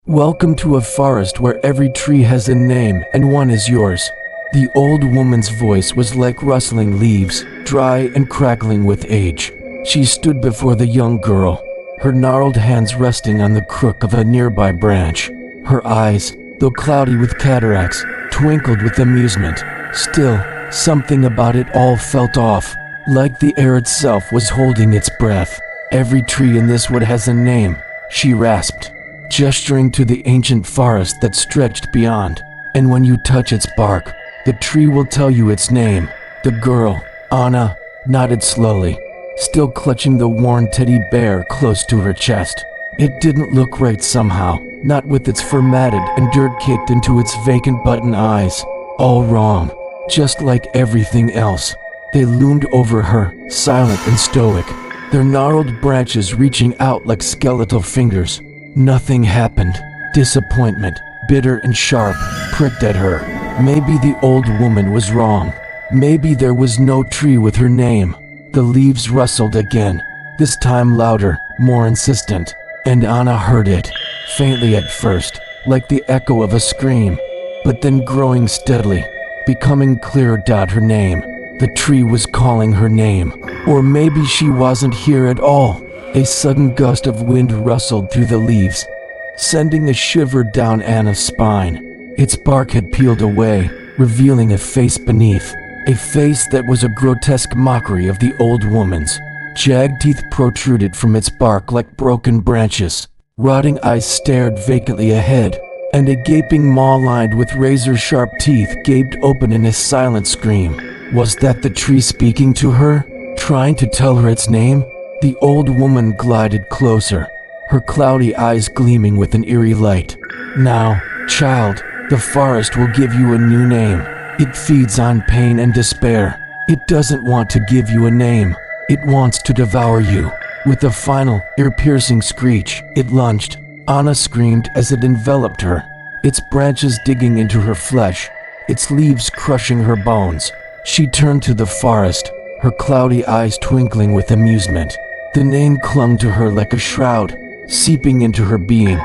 Welcome to a forest where every tree has a name and one is yours. The old woman's voice was like rustling leaves, dry and crackling with age. She stood before the young girl, her gnarled hands resting on the crook of a nearby branch. Her eyes, though cloudy with cataracts, twinkled with amusement. Still, something about it all felt off, like the air itself was holding its breath. Every tree in this wood has a name, she rasped, gesturing to the ancient forest that stretched beyond. And when you touch its bark, the tree will tell you its name. The girl, Anna, nodded slowly, still clutching the worn teddy bear close to her chest. It didn't look right somehow, not with its fur matted and dirt kicked into its vacant button eyes. All wrong, just like everything else. They loomed over her, silent and stoic, their gnarled branches reaching out like skeletal fingers. Nothing happened. Disappointment, bitter and sharp, pricked at her. Maybe the old woman was wrong. Maybe there was no tree with her name. The leaves rustled again, this time louder, more insistent, and Anna heard it, faintly at first, like the echo of a scream, but then growing steadily, becoming clearer. Her name. The tree was calling her name. Or maybe she wasn't here at all. A sudden gust of wind rustled through the leaves, sending a shiver down Anna's spine. Its bark had peeled away, revealing a face beneath. A face that was a grotesque mockery of the old woman's. Jagged teeth protruded from its bark like broken branches. Rotting eyes stared vacantly ahead, and a gaping maw lined with razor-sharp teeth gaped open in a silent scream. Was that the tree speaking to her, trying to tell her its name? The old woman glided closer, her cloudy eyes gleaming with an eerie light. Now, child, the forest will give you a new name. It feeds on pain and despair. It doesn't want to give you a name. It wants to devour you. With a final, ear-piercing screech, it lunged. Anna screamed as it enveloped her, its branches digging into her flesh, its leaves crushing her bones. She turned to the forest, her cloudy eyes twinkling with amusement. The name clung to her like a shroud, seeping into her being,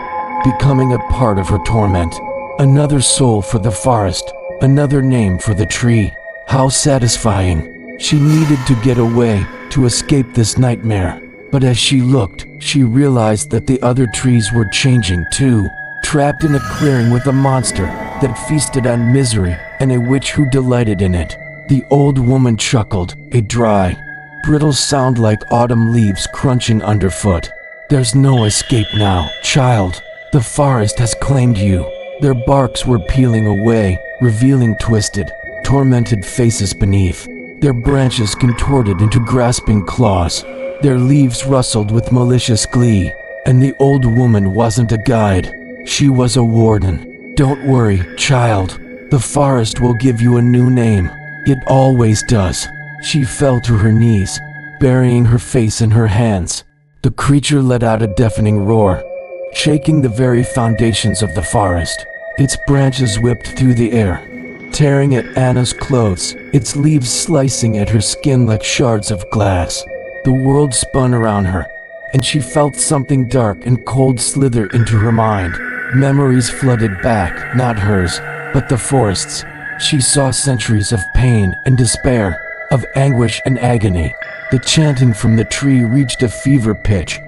becoming a part of her torment. Another soul for the forest, another name for the tree. How satisfying. She needed to get away, to escape this nightmare. But as she looked, she realized that the other trees were changing too. Trapped in a clearing with a monster that feasted on misery and a witch who delighted in it. The old woman chuckled, a dry, brittle sound like autumn leaves crunching underfoot. There's no escape now, child. The forest has claimed you. Their barks were peeling away, revealing twisted, tormented faces beneath. Their branches contorted into grasping claws. Their leaves rustled with malicious glee. And the old woman wasn't a guide. She was a warden. Don't worry, child. The forest will give you a new name. It always does. She fell to her knees, burying her face in her hands. The creature let out a deafening roar, shaking the very foundations of the forest. Its branches whipped through the air, tearing at Anna's clothes, its leaves slicing at her skin like shards of glass. The world spun around her, and she felt something dark and cold slither into her mind. Memories flooded back, not hers, but the forest's. She saw centuries of pain and despair, of anguish and agony. The chanting from the tree reached a fever pitch,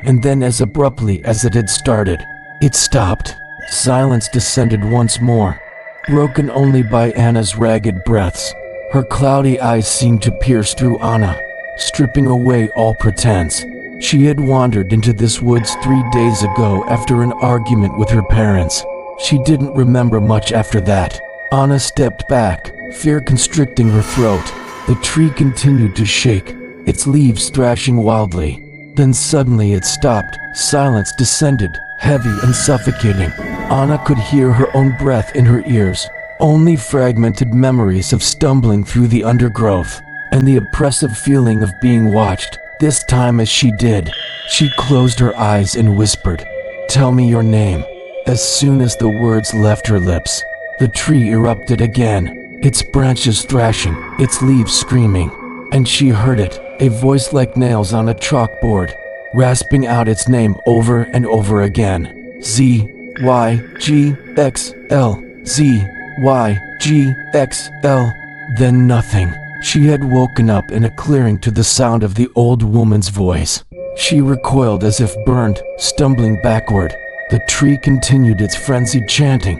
and then as abruptly as it had started, it stopped. Silence descended once more, broken only by Anna's ragged breaths. Her cloudy eyes seemed to pierce through Anna, stripping away all pretense. She had wandered into this woods 3 days ago after an argument with her parents. She didn't remember much after that. Anna stepped back, fear constricting her throat. The tree continued to shake, its leaves thrashing wildly. Then suddenly it stopped. Silence descended, heavy and suffocating. Anna could hear her own breath in her ears, only fragmented memories of stumbling through the undergrowth, and the oppressive feeling of being watched. This time as she did, she closed her eyes and whispered, "Tell me your name." As soon as the words left her lips, the tree erupted again, its branches thrashing, its leaves screaming, and she heard it, a voice like nails on a chalkboard, rasping out its name over and over again. Z, Y, G, X, L, Z, Y, G, X, L. Then nothing. She had woken up in a clearing to the sound of the old woman's voice. She recoiled as if burned, stumbling backward. The tree continued its frenzied chanting,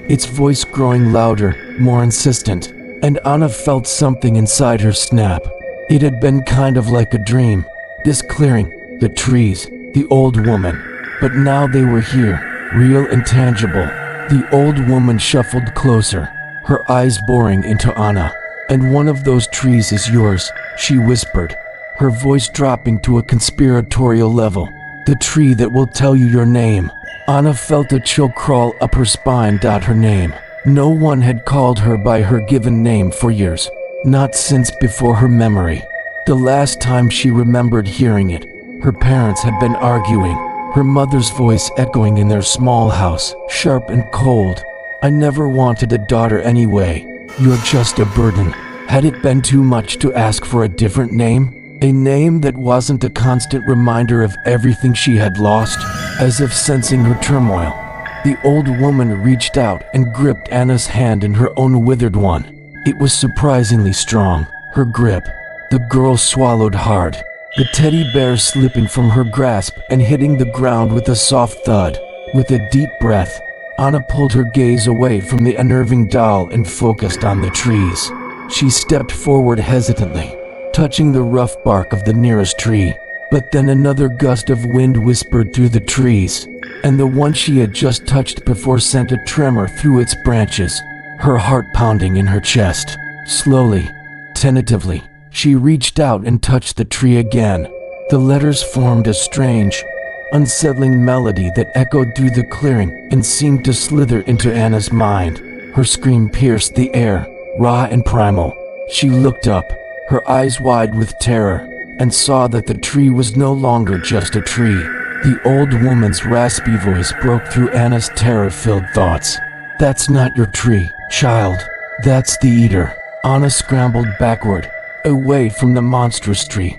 its voice growing louder, more insistent, and Anna felt something inside her snap. It had been kind of like a dream. This clearing, the trees, the old woman. But now they were here, real and tangible. The old woman shuffled closer, her eyes boring into Anna. "And one of those trees is yours," she whispered, her voice dropping to a conspiratorial level. "The tree that will tell you your name." Anna felt a chill crawl up her spine. Her name. No one had called her by her given name for years, not since before her memory. The last time she remembered hearing it, her parents had been arguing, her mother's voice echoing in their small house, sharp and cold. "I never wanted a daughter anyway. You're just a burden." Had it been too much to ask for a different name? A name that wasn't a constant reminder of everything she had lost? As if sensing her turmoil, the old woman reached out and gripped Anna's hand in her own withered one. It was surprisingly strong, her grip. The girl swallowed hard, the teddy bear slipping from her grasp and hitting the ground with a soft thud. With a deep breath, Anna pulled her gaze away from the unnerving doll and focused on the trees. She stepped forward hesitantly, touching the rough bark of the nearest tree. But then another gust of wind whispered through the trees, and the one she had just touched before sent a tremor through its branches, her heart pounding in her chest. Slowly, tentatively, she reached out and touched the tree again. The letters formed a strange, unsettling melody that echoed through the clearing and seemed to slither into Anna's mind. Her scream pierced the air, raw and primal. She looked up, her eyes wide with terror, and saw that the tree was no longer just a tree. The old woman's raspy voice broke through Anna's terror-filled thoughts. "That's not your tree, child. That's the eater." Anna scrambled backward, away from the monstrous tree,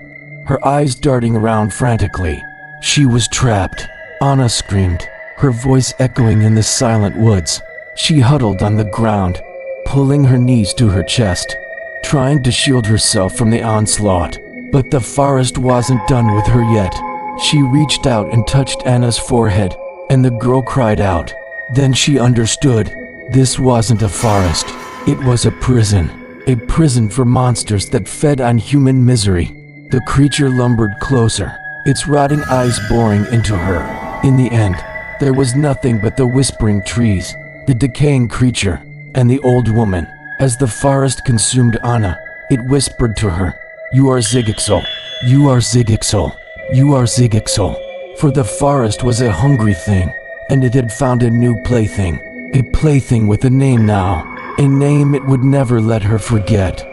her eyes darting around frantically. She was trapped. Anna screamed, her voice echoing in the silent woods. She huddled on the ground, pulling her knees to her chest, trying to shield herself from the onslaught. But the forest wasn't done with her yet. She reached out and touched Anna's forehead, and the girl cried out. Then she understood. This wasn't a forest. It was a prison for monsters that fed on human misery. The creature lumbered closer, its rotting eyes boring into her. In the end, there was nothing but the whispering trees, the decaying creature, and the old woman. As the forest consumed Anna, it whispered to her, "You are Zigixel. You are Zigixel. You are Zigixel." For the forest was a hungry thing, and it had found a new plaything. A plaything with a name now. A name it would never let her forget.